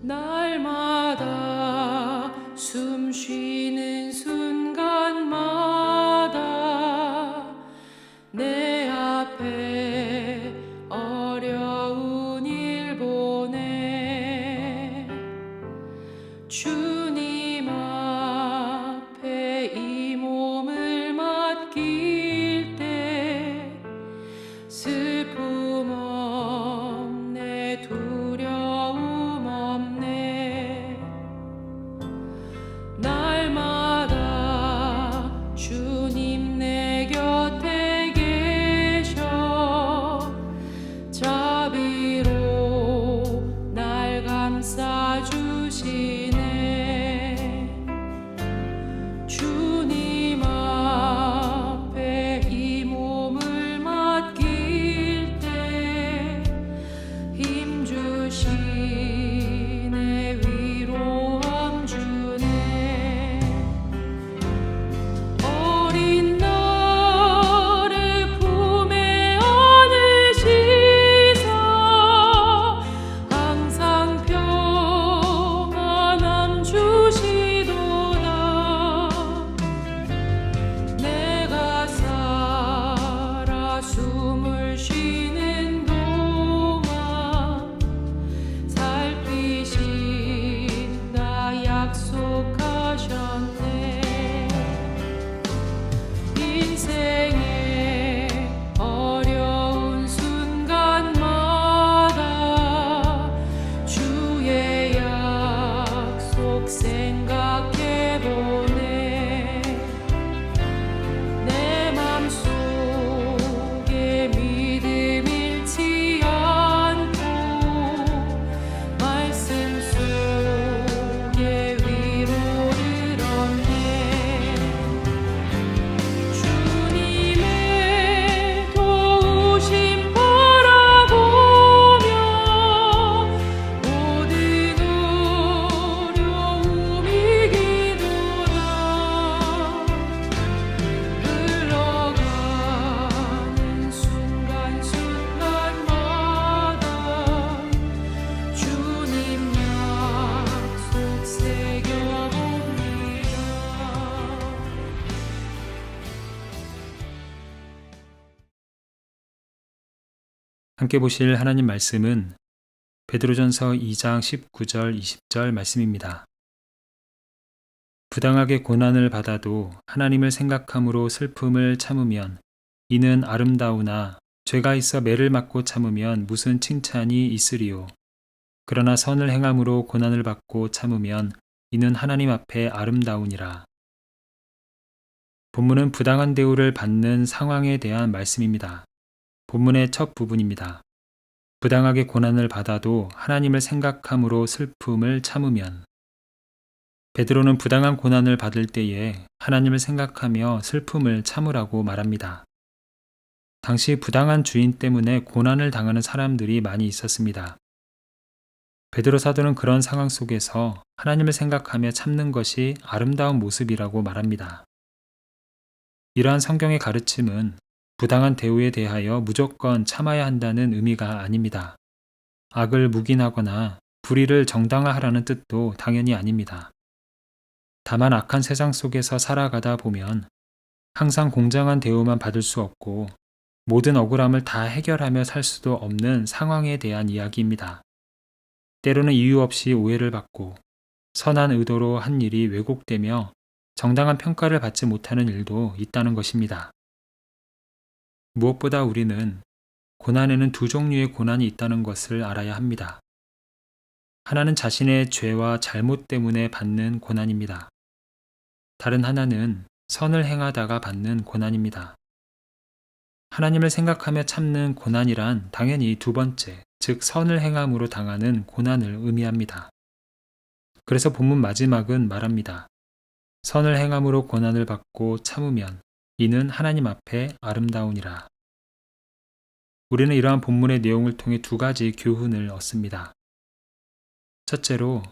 날마다 숨 쉬는 순간마다 내 앞에 어려운 일 보내 주님 앞에 이 몸을 맡길 때 슬픔 없네, 두려움 없네. 날마다 주님 내 곁에 계셔 자비로 날 감싸주시네. 주님 앞에 이 몸을 맡길 때 힘주시네, 위로함 주네. 어린 나를 품에 안으시사 항상 평안함 주시도다. 내가 살아 숨을 쉬는 동안 살피신다 약속하셨네. 인생의 어려운 순간마다 주의 약속 생각해보네. 내 맘속에 믿음 잃지 않고 말씀 속에 위로를 얻네. 주님의 도우심 바라보며 모든 어려움 이기도다. 흘러가는 순간순간마다 주님 약속 새겨봅니다. 함께 보실 하나님 말씀은 베드로전서 2장 19절 20절 말씀입니다. 부당하게 고난을 받아도 하나님을 생각함으로 슬픔을 참으면 이는 아름다우나 죄가 있어 매를 맞고 참으면 무슨 칭찬이 있으리요. 그러나 선을 행함으로 고난을 받고 참으면 이는 하나님 앞에 아름다우니라. 본문은 부당한 대우를 받는 상황에 대한 말씀입니다. 본문의 첫 부분입니다. 부당하게 고난을 받아도 하나님을 생각함으로 슬픔을 참으면. 베드로는 부당한 고난을 받을 때에 하나님을 생각하며 슬픔을 참으라고 말합니다. 당시 부당한 주인 때문에 고난을 당하는 사람들이 많이 있었습니다. 베드로 사도는 그런 상황 속에서 하나님을 생각하며 참는 것이 아름다운 모습이라고 말합니다. 이러한 성경의 가르침은 부당한 대우에 대하여 무조건 참아야 한다는 의미가 아닙니다. 악을 묵인하거나 불의를 정당화하라는 뜻도 당연히 아닙니다. 다만 악한 세상 속에서 살아가다 보면 항상 공정한 대우만 받을 수 없고 모든 억울함을 다 해결하며 살 수도 없는 상황에 대한 이야기입니다. 때로는 이유 없이 오해를 받고 선한 의도로 한 일이 왜곡되며 정당한 평가를 받지 못하는 일도 있다는 것입니다. 무엇보다 우리는 고난에는 두 종류의 고난이 있다는 것을 알아야 합니다. 하나는 자신의 죄와 잘못 때문에 받는 고난입니다. 다른 하나는 선을 행하다가 받는 고난입니다. 하나님을 생각하며 참는 고난이란 당연히 두 번째, 즉 선을 행함으로 당하는 고난을 의미합니다. 그래서 본문 마지막은 말합니다. 선을 행함으로 고난을 받고 참으면 이는 하나님 앞에 아름다우니라. 우리는 이러한 본문의 내용을 통해 두 가지 교훈을 얻습니다. 첫째로,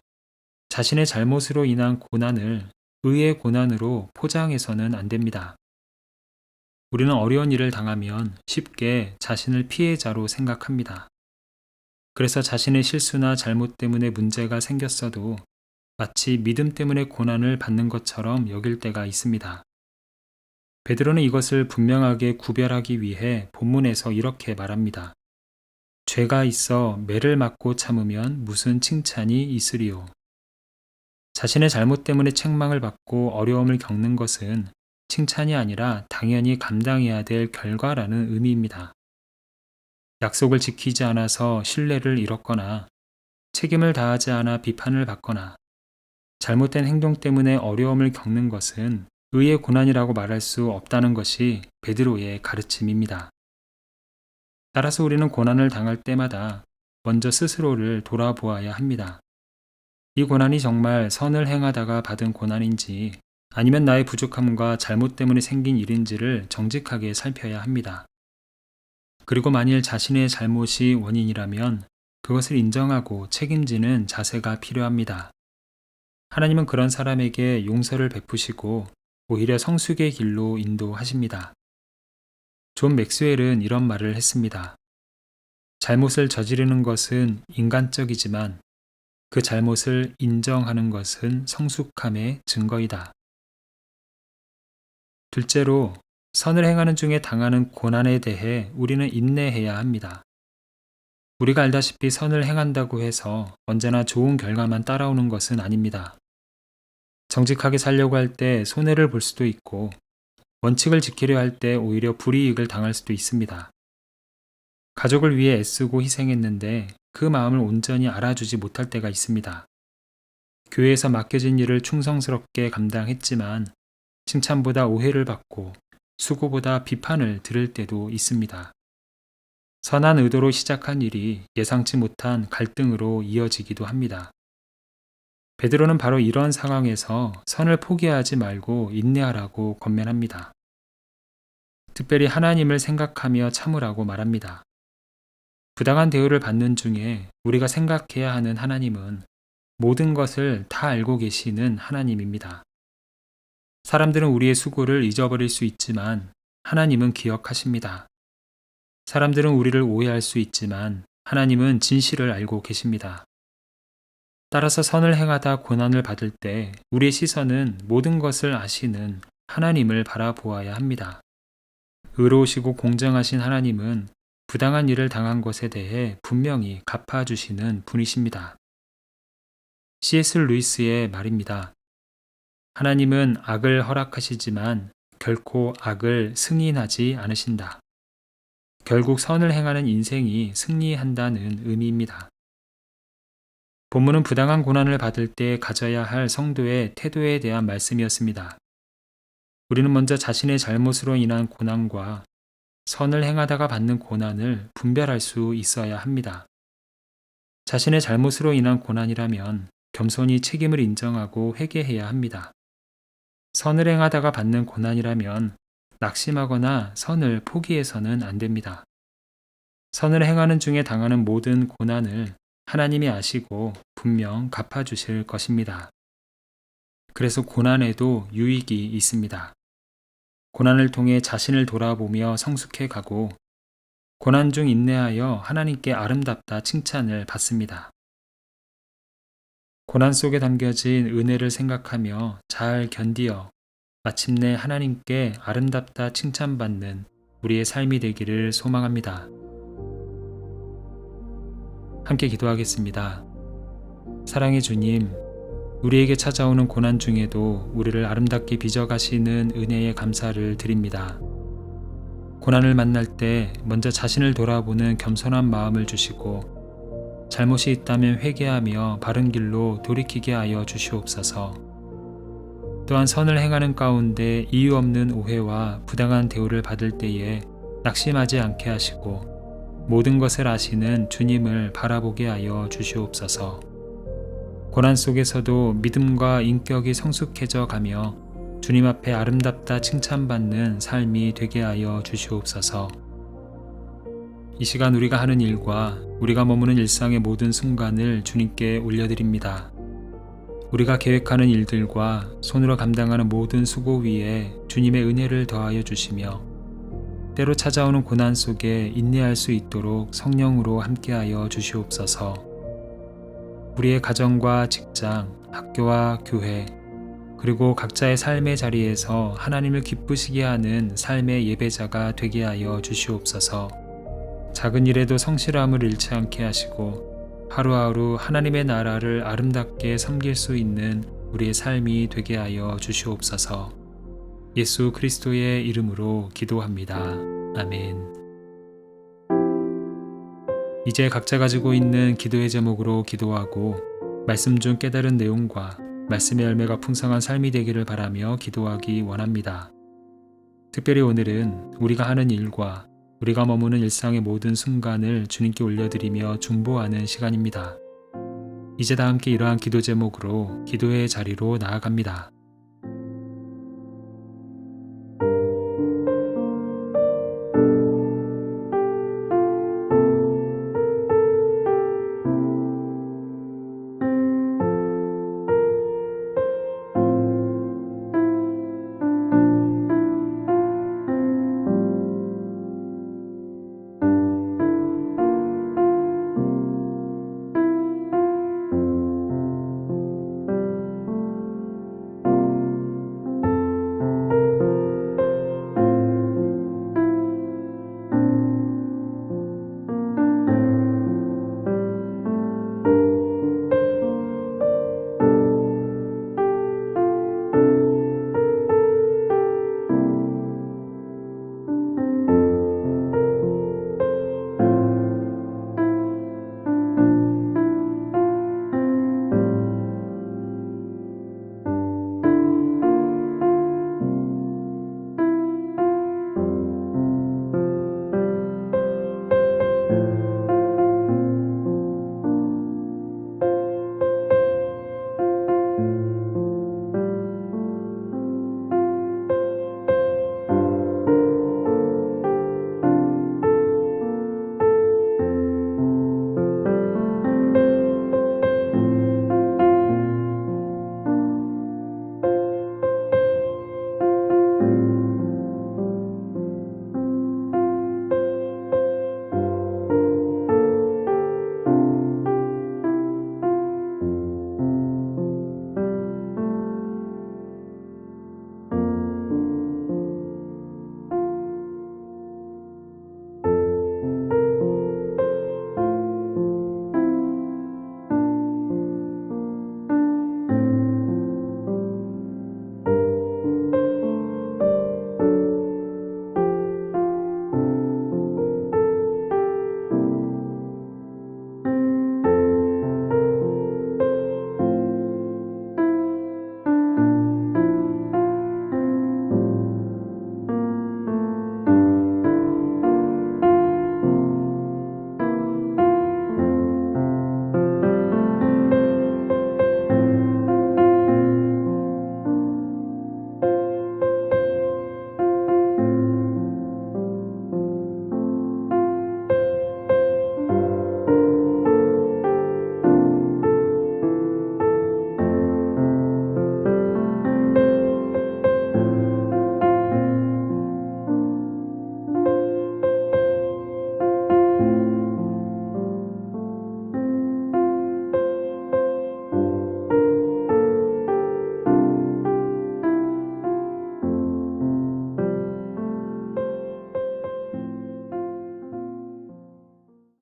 자신의 잘못으로 인한 고난을 의의 고난으로 포장해서는 안 됩니다. 우리는 어려운 일을 당하면 쉽게 자신을 피해자로 생각합니다. 그래서 자신의 실수나 잘못 때문에 문제가 생겼어도 마치 믿음 때문에 고난을 받는 것처럼 여길 때가 있습니다. 베드로는 이것을 분명하게 구별하기 위해 본문에서 이렇게 말합니다. 죄가 있어 매를 맞고 참으면 무슨 칭찬이 있으리요. 자신의 잘못 때문에 책망을 받고 어려움을 겪는 것은 칭찬이 아니라 당연히 감당해야 될 결과라는 의미입니다. 약속을 지키지 않아서 신뢰를 잃었거나 책임을 다하지 않아 비판을 받거나 잘못된 행동 때문에 어려움을 겪는 것은 의의 고난이라고 말할 수 없다는 것이 베드로의 가르침입니다. 따라서 우리는 고난을 당할 때마다 먼저 스스로를 돌아보아야 합니다. 이 고난이 정말 선을 행하다가 받은 고난인지 아니면 나의 부족함과 잘못 때문에 생긴 일인지를 정직하게 살펴야 합니다. 그리고 만일 자신의 잘못이 원인이라면 그것을 인정하고 책임지는 자세가 필요합니다. 하나님은 그런 사람에게 용서를 베푸시고 오히려 성숙의 길로 인도하십니다. 존 맥스웰은 이런 말을 했습니다. 잘못을 저지르는 것은 인간적이지만 그 잘못을 인정하는 것은 성숙함의 증거이다. 둘째로, 선을 행하는 중에 당하는 고난에 대해 우리는 인내해야 합니다. 우리가 알다시피 선을 행한다고 해서 언제나 좋은 결과만 따라오는 것은 아닙니다. 정직하게 살려고 할 때 손해를 볼 수도 있고 원칙을 지키려 할 때 오히려 불이익을 당할 수도 있습니다. 가족을 위해 애쓰고 희생했는데 그 마음을 온전히 알아주지 못할 때가 있습니다. 교회에서 맡겨진 일을 충성스럽게 감당했지만 칭찬보다 오해를 받고 수고보다 비판을 들을 때도 있습니다. 선한 의도로 시작한 일이 예상치 못한 갈등으로 이어지기도 합니다. 베드로는 바로 이런 상황에서 선을 포기하지 말고 인내하라고 권면합니다. 특별히 하나님을 생각하며 참으라고 말합니다. 부당한 대우를 받는 중에 우리가 생각해야 하는 하나님은 모든 것을 다 알고 계시는 하나님입니다. 사람들은 우리의 수고를 잊어버릴 수 있지만 하나님은 기억하십니다. 사람들은 우리를 오해할 수 있지만 하나님은 진실을 알고 계십니다. 따라서 선을 행하다 고난을 받을 때 우리의 시선은 모든 것을 아시는 하나님을 바라보아야 합니다. 의로우시고 공정하신 하나님은 부당한 일을 당한 것에 대해 분명히 갚아주시는 분이십니다. C.S. 루이스의 말입니다. 하나님은 악을 허락하시지만 결코 악을 승인하지 않으신다. 결국 선을 행하는 인생이 승리한다는 의미입니다. 본문은 부당한 고난을 받을 때 가져야 할 성도의 태도에 대한 말씀이었습니다. 우리는 먼저 자신의 잘못으로 인한 고난과 선을 행하다가 받는 고난을 분별할 수 있어야 합니다. 자신의 잘못으로 인한 고난이라면 겸손히 책임을 인정하고 회개해야 합니다. 선을 행하다가 받는 고난이라면 낙심하거나 선을 포기해서는 안 됩니다. 선을 행하는 중에 당하는 모든 고난을 하나님이 아시고 분명 갚아주실 것입니다. 그래서 고난에도 유익이 있습니다. 고난을 통해 자신을 돌아보며 성숙해 가고 고난 중 인내하여 하나님께 아름답다 칭찬을 받습니다. 고난 속에 담겨진 은혜를 생각하며 잘 견디어 마침내 하나님께 아름답다 칭찬받는 우리의 삶이 되기를 소망합니다. 함께 기도하겠습니다. 사랑의 주님, 우리에게 찾아오는 고난 중에도 우리를 아름답게 빚어가시는 은혜에 감사를 드립니다. 고난을 만날 때 먼저 자신을 돌아보는 겸손한 마음을 주시고 잘못이 있다면 회개하며 바른 길로 돌이키게 하여 주시옵소서. 또한 선을 행하는 가운데 이유 없는 오해와 부당한 대우를 받을 때에 낙심하지 않게 하시고 모든 것을 아시는 주님을 바라보게 하여 주시옵소서. 고난 속에서도 믿음과 인격이 성숙해져 가며 주님 앞에 아름답다 칭찬받는 삶이 되게 하여 주시옵소서. 이 시간 우리가 하는 일과 우리가 머무는 일상의 모든 순간을 주님께 올려드립니다. 우리가 계획하는 일들과 손으로 감당하는 모든 수고 위에 주님의 은혜를 더하여 주시며 때로 찾아오는 고난 속에 인내할 수 있도록 성령으로 함께하여 주시옵소서. 우리의 가정과 직장, 학교와 교회, 그리고 각자의 삶의 자리에서 하나님을 기쁘시게 하는 삶의 예배자가 되게 하여 주시옵소서. 작은 일에도 성실함을 잃지 않게 하시고 하루하루 하나님의 나라를 아름답게 섬길 수 있는 우리의 삶이 되게 하여 주시옵소서. 예수 그리스도의 이름으로 기도합니다. 아멘. 이제 각자 가지고 있는 기도의 제목으로 기도하고 말씀 중 깨달은 내용과 말씀의 열매가 풍성한 삶이 되기를 바라며 기도하기 원합니다. 특별히 오늘은 우리가 하는 일과 우리가 머무는 일상의 모든 순간을 주님께 올려드리며 중보하는 시간입니다. 이제 다 함께 이러한 기도 제목으로 기도의 자리로 나아갑니다.